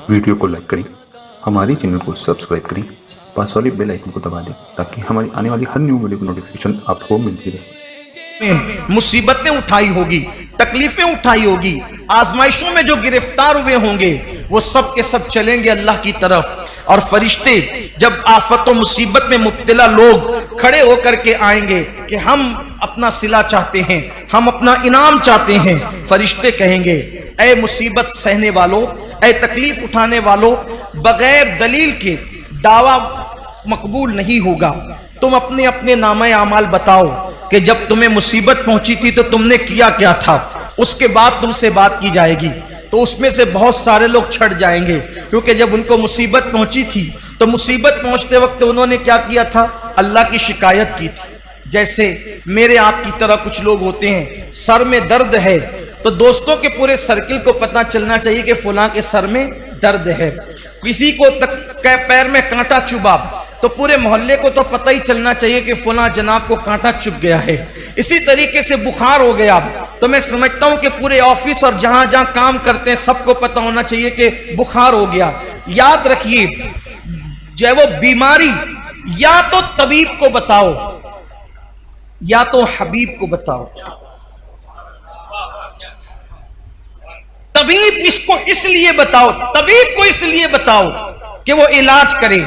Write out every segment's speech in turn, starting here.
Video को like करें, हमारे चैनल को सब्सक्राइब करें, पास वाले बेल आइकन को दबा दें ताकि हमारी आने वाली हर न्यू वीडियो की नोटिफिकेशन आपको मिलती रहे। मुसीबतें उठाई होगी, तकलीफें उठाई होगी, आजमाइशों में जो गिरफ्तार हुए होंगे वो सब के सब चलेंगे अल्लाह की तरफ। और फरिश्ते जब आफतों मुसीबत में मुब्तला लोग खड़े होकर के आएंगे कि हम अपना सिला चाहते हैं, हम अपना इनाम चाहते हैं, फरिश्ते कहेंगे ऐ मुसीबत सहने वालों, ऐ तकलीफ उठाने वालों, बगैर दलील के दावा मकबूल नहीं होगा। तुम अपने अपने नामे आमाल बताओ कि जब तुम्हें मुसीबत पहुंची थी तो तुमने किया क्या था, उसके बाद तुमसे बात की जाएगी। तो उसमें से बहुत सारे लोग छट जाएंगे, क्योंकि जब उनको मुसीबत पहुंची थी तो मुसीबत पहुंचते वक्त उन्होंने क्या किया था, अल्लाह की शिकायत की थी। जैसे मेरे आपकी तरह कुछ लोग होते हैं, सर में दर्द है तो दोस्तों के पूरे सर्किल को पता चलना चाहिए कि फलां के सर में दर्द है। किसी को पैर में कांटा चुभा तो पूरे मोहल्ले को तो पता ही चलना चाहिए कि फलां जनाब को कांटा चुभ गया है। इसी तरीके से बुखार हो गया तो मैं समझता हूं कि पूरे ऑफिस और जहां जहां काम करते हैं सबको पता होना चाहिए कि बुखार हो गया। याद रखिए, जो वो बीमारी या तो तबीब को बताओ या तो हबीब को बताओ। तबीब इसको इसलिए बताओ, तबीब को इसलिए बताओ कि वो इलाज करे,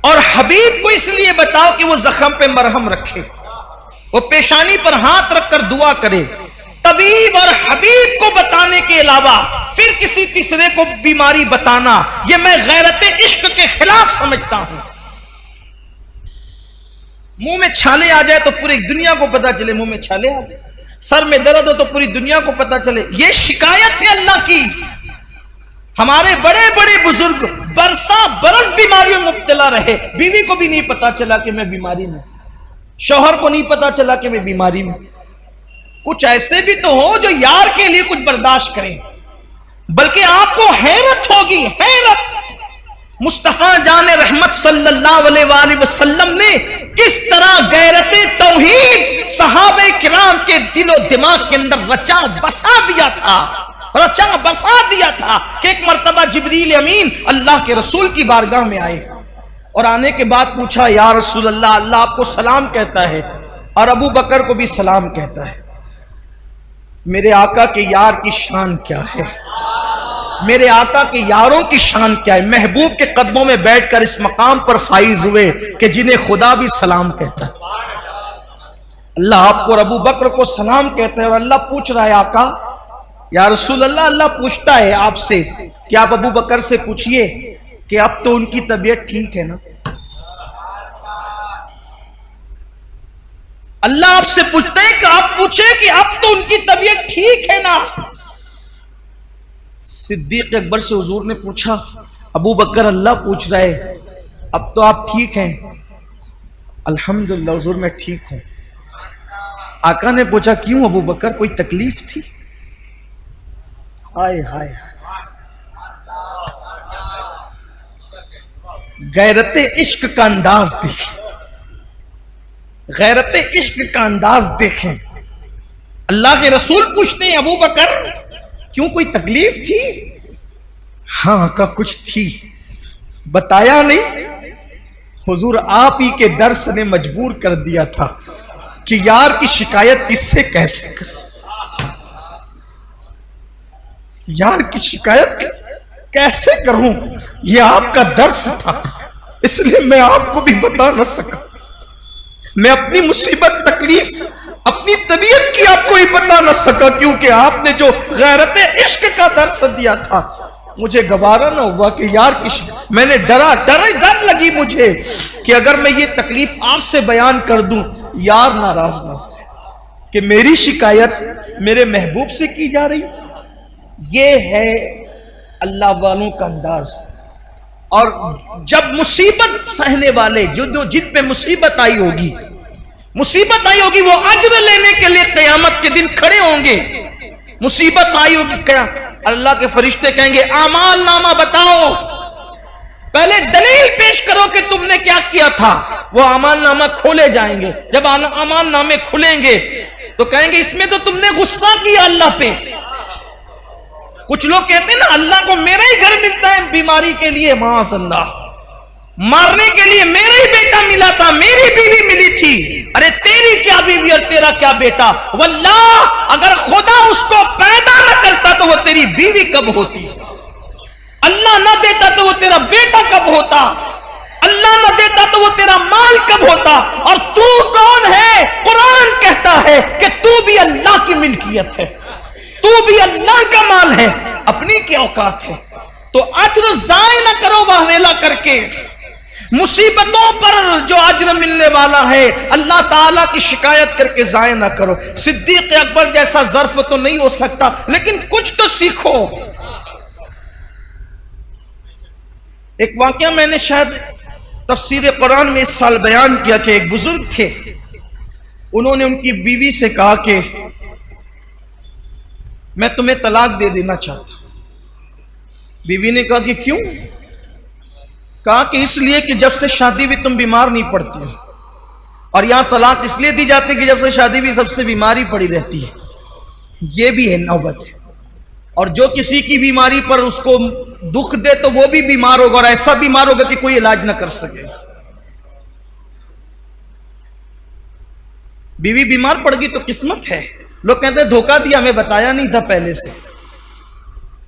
और हबीब को इसलिए बताओ कि वो जख्म पे मरहम रखे, वो पेशानी पर हाथ रखकर दुआ करे। तबीब और हबीब को बताने के अलावा फिर किसी तीसरे को बीमारी बताना, यह मैं गैरत इश्क के खिलाफ समझता हूं। मुंह में छाले आ जाए तो पूरी दुनिया को पता चले मुंह में छाले आ जाए, सर में दर्द हो तो पूरी दुनिया को पता चले। यह शिकायत है अल्लाह की। हमारे बड़े बड़े बुजुर्ग बरसा बरस बीमारियों में मुब्तला रहे, बीवी को भी नहीं पता चला कि मैं बीमारी में, शौहर को नहीं पता चला कि मैं बीमारी में। कुछ ऐसे भी तो हो जो यार के लिए कुछ बर्दाश्त करें, बल्कि आपको हैरत होगी, हैरत, मुस्तफा जाने रहमत सल्लल्लाहु अलैहि वसल्लम ने किस तरह गैरते तौहीद सहाबे किराम के दिलो दिमाग के अंदर रचा बसा दिया था, रचा बसा दिया था कि एक मर्तबा जिब्रील अमीन अल्लाह के रसूल की बारगाह में आए और आने के बाद पूछा, या रसूल अल्लाह, अल्लाह आपको सलाम कहता है और अबू बकर को भी सलाम कहता है, मेरे आका के यार की शान क्या है, मेरे आका के यारों की शान क्या है। महबूब के कदमों में बैठकर इस मकाम पर फाइज हुए कि जिन्हें खुदा भी सलाम कहता है। अल्लाह आपको और अबू बकर को सलाम कहता है और अल्लाह पूछ रहा है, आका या रसूल अल्लाह, अल्लाह पूछता है आपसे कि आप अबू बकर से पूछिए कि अब तो उनकी तबीयत ठीक है ना। अल्लाह आपसे पूछते हैं कि आप पूछे कि अब तो उनकी तबीयत ठीक है ना। सिद्दीक अकबर से हुजूर ने पूछा, अबू बकर अल्लाह पूछ रहा है अब तो आप ठीक हैं। अल्हम्दुलिल्लाह हुजूर मैं ठीक हूं। आका ने पूछा, क्यों अबू बकर, कोई तकलीफ थी? हाय हाय, गैरत इश्क का अंदाज देखें, गैरत इश्क का अंदाज देखें। अल्लाह के रसूल पूछते हैं, अबू बकर क्यों, कोई तकलीफ थी? हाँ का कुछ थी, बताया नहीं। हुजूर आप ही के दर्स ने मजबूर कर दिया था कि यार की शिकायत किससे कैसे करें, यार की शिकायत कैसे करूं, यह आपका दर्स था, इसलिए मैं आपको भी बता न सका। मैं अपनी मुसीबत तकलीफ अपनी तबीयत की आपको ही बता न सका, क्योंकि आपने जो गैरत इश्क का दर्स दिया था मुझे गवारा ना हुआ कि यार की मैंने डर लगी मुझे कि अगर मैं ये तकलीफ आपसे बयान कर दूं यार नाराज ना हो जाए कि मेरी शिकायत मेरे महबूब से की जा रही। ये है अल्लाह वालों का अंदाज। और जब मुसीबत सहने वाले जो जिन पे मुसीबत आई होगी वो अज्र लेने के लिए क़यामत के दिन खड़े होंगे। मुसीबत आई होगी, क्या अल्लाह के फरिश्ते कहेंगे, आमाल नामा बताओ, पहले दलील पेश करो कि तुमने क्या किया था। वो आमाल नामा खोले जाएंगे। जब आमाल नामे खुलेंगे तो कहेंगे, इसमें तो तुमने गुस्सा किया अल्लाह पे। कुछ लोग कहते हैं ना, अल्लाह को मेरा ही घर मिलता है बीमारी के लिए माज़अल्लाह, मारने के लिए मेरा ही बेटा मिला था, मेरी बीवी मिली थी। अरे तेरी क्या बीवी और तेरा क्या बेटा? वल्लाह अगर खुदा उसको पैदा न करता तो वो तेरी बीवी कब होती? अल्लाह न देता तो वो तेरा बेटा कब होता? अल्लाह न देता तो वो तेरा माल कब होता? और तू कौन है? कुरान कहता है कि तू भी अल्लाह की मिल्कियत है, तू भी अल्लाह का माल है, अपनी क्या औकात है? तो अज्र ज़ाय न करो वाहवेला करके, मुसीबतों पर जो अज्र मिलने वाला है अल्लाह ताला की शिकायत करके ज़ाय ना करो। सिद्दीक अकबर जैसा ज़र्फ तो नहीं हो सकता, लेकिन कुछ तो सीखो। एक वाकया मैंने शायद तफसीर कुरान में इस साल बयान किया कि एक बुजुर्ग थे, उन्होंने उनकी बीवी से कहा कि मैं तुम्हें तलाक दे देना चाहता। बीवी ने कहा कि क्यों? कहा कि इसलिए कि जब से शादी भी तुम बीमार नहीं पड़ती हो, और यहां तलाक इसलिए दी जाती है कि जब से शादी भी सबसे बीमारी पड़ी रहती है। यह भी है नौबत है। और जो किसी की बीमारी पर उसको दुख दे तो वो भी बीमार होगा, और ऐसा बीमार होगा कि कोई इलाज ना कर सके। बीवी बीमार पड़ गई तो किस्मत है। लोग कहते हैं धोखा दिया, हमें बताया नहीं था पहले से।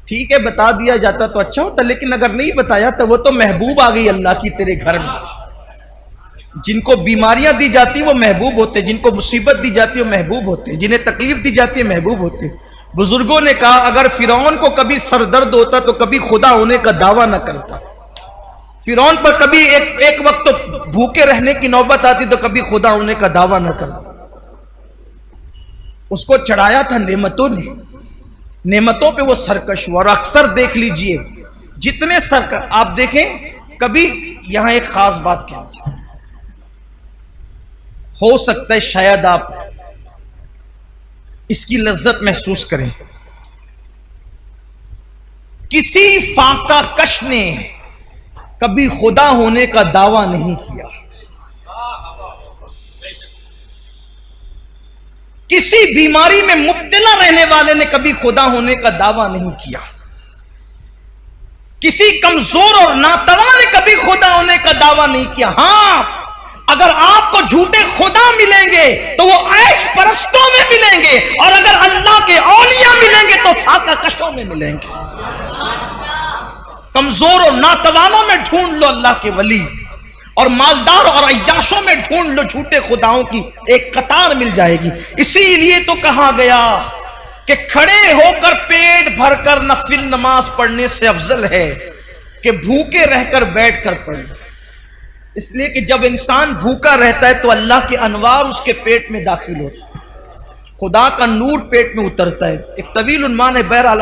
ठीक है, बता दिया जाता तो अच्छा होता, लेकिन अगर नहीं बताया तो वो तो महबूब आ गई अल्लाह की तेरे घर में। जिनको बीमारियां दी जाती वो महबूब होते, जिनको मुसीबत दी जाती है वो महबूब होते, जिन्हें तकलीफ दी जाती है महबूब होते। बुजुर्गों ने कहा अगर फिरौन को कभी सरदर्द होता तो कभी खुदा होने का दावा न करता। फिरौन पर कभी एक वक्त तो भूखे रहने की नौबत आती तो कभी खुदा होने का दावा न करता। उसको चढ़ाया था नेमतों ने, नेमतों पे वो सरकश हुआ। और अक्सर देख लीजिए जितने सरकश आप देखें, कभी यहां एक खास बात कहना चाहिए, हो सकता है शायद आप इसकी लज्जत महसूस करें। किसी फाका कश ने कभी खुदा होने का दावा नहीं किया, किसी बीमारी में मुब्तला रहने वाले ने कभी खुदा होने का दावा नहीं किया, किसी कमजोर और नातवा ने कभी खुदा होने का दावा नहीं किया। हां, अगर आपको झूठे खुदा मिलेंगे तो वो ऐश परस्तों में मिलेंगे, और अगर अल्लाह के औलिया मिलेंगे तो फाका कशों में मिलेंगे। कमजोर और नातवानों में ढूंढ लो अल्लाह के वली, और मालदार और अय्याशों में ढूंढ लो झूठे खुदाओं की एक कतार मिल जाएगी। इसीलिए तो कहा गया कि खड़े होकर पेट भरकर नफिल नमाज पढ़ने से अफजल है कि भूखे रहकर बैठकर पढ़। इसलिए कि जब इंसान भूखा रहता है तो अल्लाह के अनवार उसके पेट में दाखिल होते हैं, खुदा का नूर पेट में उतरता है। एक तवील उन्मान है, बहरहाल